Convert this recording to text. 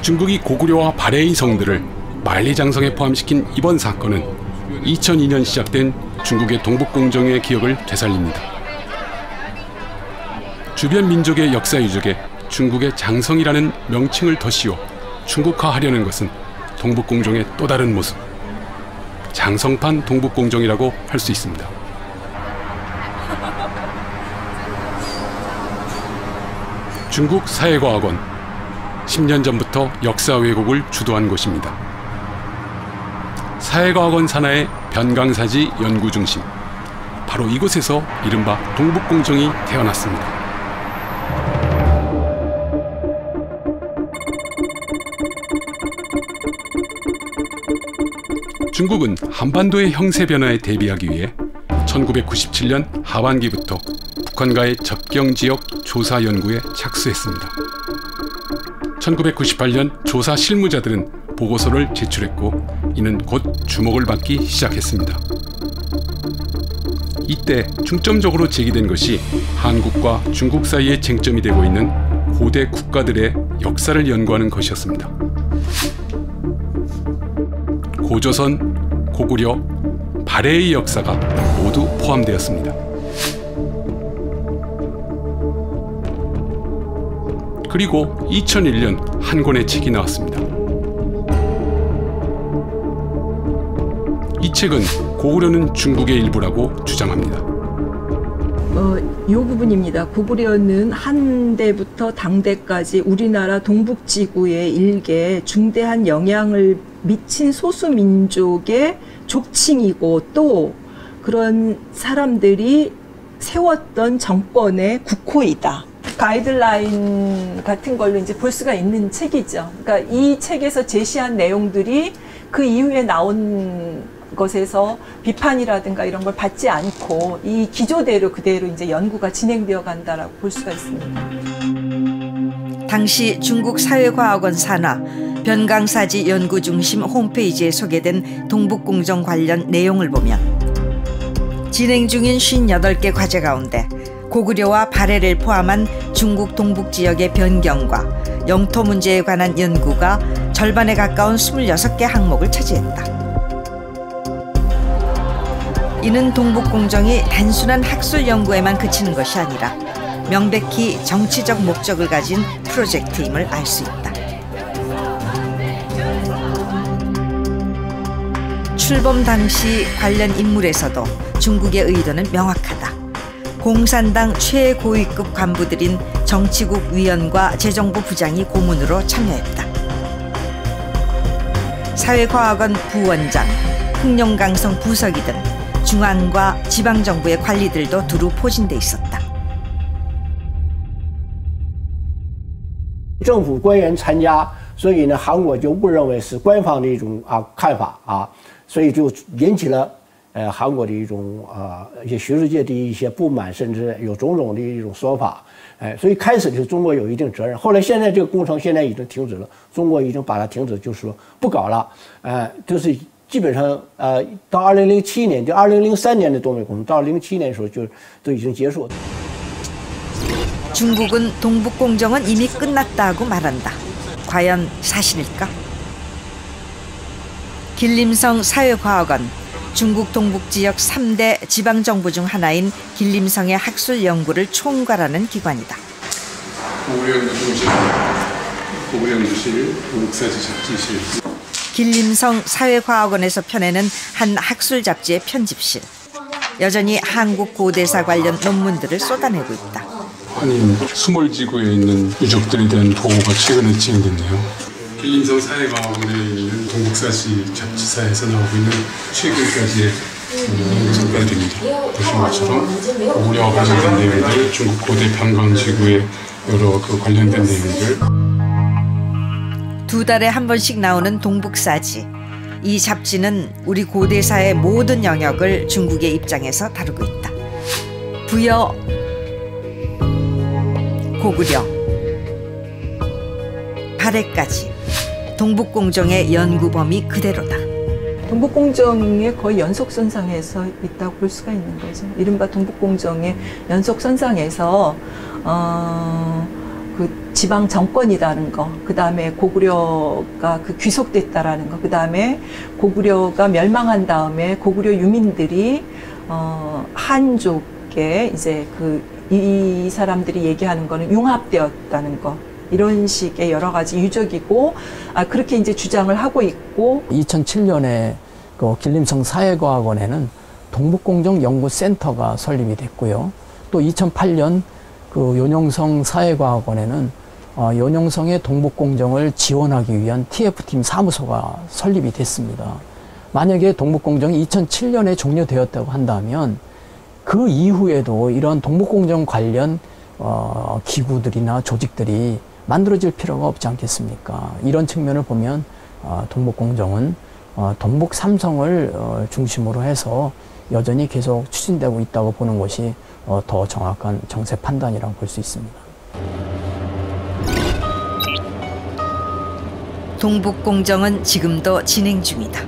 중국이 고구려와 발해의 성들을 만리장성에 포함시킨 이번 사건은 2002년 시작된 중국의 동북공정의 기억을 되살립니다. 주변 민족의 역사 유적에 중국의 장성이라는 명칭을 더 씌워 중국화하려는 것은 동북공정의 또 다른 모습, 장성판 동북공정이라고 할 수 있습니다. 중국 사회과학원, 10년 전부터 역사 왜곡을 주도한 곳입니다. 사회과학원 산하의 변강사지 연구중심, 바로 이곳에서 이른바 동북공정이 태어났습니다. 중국은 한반도의 형세 변화에 대비하기 위해 1997년 하반기부터 북한과의 접경지역 조사 연구에 착수했습니다. 1998년 조사 실무자들은 보고서를 제출했고 이는 곧 주목을 받기 시작했습니다. 이때 중점적으로 제기된 것이 한국과 중국 사이에 쟁점이 되고 있는 고대 국가들의 역사를 연구하는 것이었습니다. 고조선, 고구려, 발해의 역사가 모두 포함되었습니다. 그리고 2001년 한 권의 책이 나왔습니다. 이 책은 고구려는 중국의 일부라고 주장합니다. 이 부분입니다. 고구려는 한대부터 당대까지 우리나라 동북지구에 일개 중대한 영향을 미친 소수민족의 족칭이고 또 그런 사람들이 세웠던 정권의 국호이다. 가이드라인 같은 걸로 이제 볼 수가 있는 책이죠. 그러니까 이 책에서 제시한 내용들이 그 이후에 나온 것에서 비판이라든가 이런 걸 받지 않고 이 기조대로 그대로 이제 연구가 진행되어 간다라고 볼 수가 있습니다. 당시 중국 사회과학원 산하 변강사지 연구중심 홈페이지에 소개된 동북공정 관련 내용을 보면 진행 중인 58개 과제 가운데 고구려와 발해를 포함한 중국 동북지역의 변경과 영토 문제에 관한 연구가 절반에 가까운 26개 항목을 차지했다. 이는 동북공정이 단순한 학술 연구에만 그치는 것이 아니라 명백히 정치적 목적을 가진 프로젝트임을 알 수 있다. 출범 당시 관련 인물에서도 중국의 의도는 명확하다. 공산당 최고위급 간부들인 정치국 위원과 재정부 부장이 고문으로 참여했다. 사회과학원 부원장, 흑룡강성 부서기 등 중앙과 지방정부의 관리들도 두루 포진돼 있었다. 政府官员参加，所以呢，韩国就误认为是官方的一种看法啊，所以就引起了韩国的一种一些学术界的一些不满，甚至有种种的一种说法。所以开始就中国有一定责任，后来现在这个工程现在已经停止了，中国已经把它停止，就是说不搞了。就是基本上到2007年，就2003年的东北工程，到07年的时候就都已经结束。 중국은 동북공정은 이미 끝났다고 말한다. 과연 사실일까? 길림성 사회과학원, 중국 동북지역 3대 지방정부 중 하나인 길림성의 학술 연구를 총괄하는 기관이다. 고구려연구실, 동북사지 잡지실. 길림성 사회과학원에서 펴내는 한 학술 잡지의 편집실. 여전히 한국 고대사 관련 논문들을 쏟아내고 있다. 아니, 수몰지구에 있는 유적들에 대한 보고가 최근에 진행됐네요. 길림성 사회과학원에 있는 동북사지 잡지사에서 나오고 있는 최근까지의 연구 성과들입니다. 보시는 것처럼 고구려와 관련된 내용들, 중국 고대 변강지구의 여러 관련된 내용들. 2달에 한 번씩 나오는 동북사지. 이 잡지는 우리 고대사의 모든 영역을 중국의 입장에서 다루고 있다. 부여, 고구려, 발해까지 동북공정의 연구 범위 그대로다. 동북공정의 거의 연속선상에서 있다고 볼 수가 있는 거죠. 이른바 동북공정의 연속선상에서 그 지방 정권이라는 거, 그 다음에 고구려가 그 귀속됐다라는 거, 그 다음에 고구려가 멸망한 다음에 고구려 유민들이 한족에 이제 이 사람들이 얘기하는 거는 융합되었다는 거, 이런 식의 여러 가지 유적이고, 그렇게 이제 주장을 하고 있고. 2007년에 그 길림성 사회과학원에는 동북공정 연구센터가 설립이 됐고요. 또 2008년 그 연용성 사회과학원에는 연용성의 동북공정을 지원하기 위한 TF팀 사무소가 설립이 됐습니다. 만약에 동북공정이 2007년에 종료되었다고 한다면 그 이후에도 이런 동북공정 관련 기구들이나 조직들이 만들어질 필요가 없지 않겠습니까? 이런 측면을 보면 동북공정은 동북 삼성을 중심으로 해서 여전히 계속 추진되고 있다고 보는 것이 더 정확한 정세 판단이라고 볼 수 있습니다. 동북공정은 지금도 진행 중이다.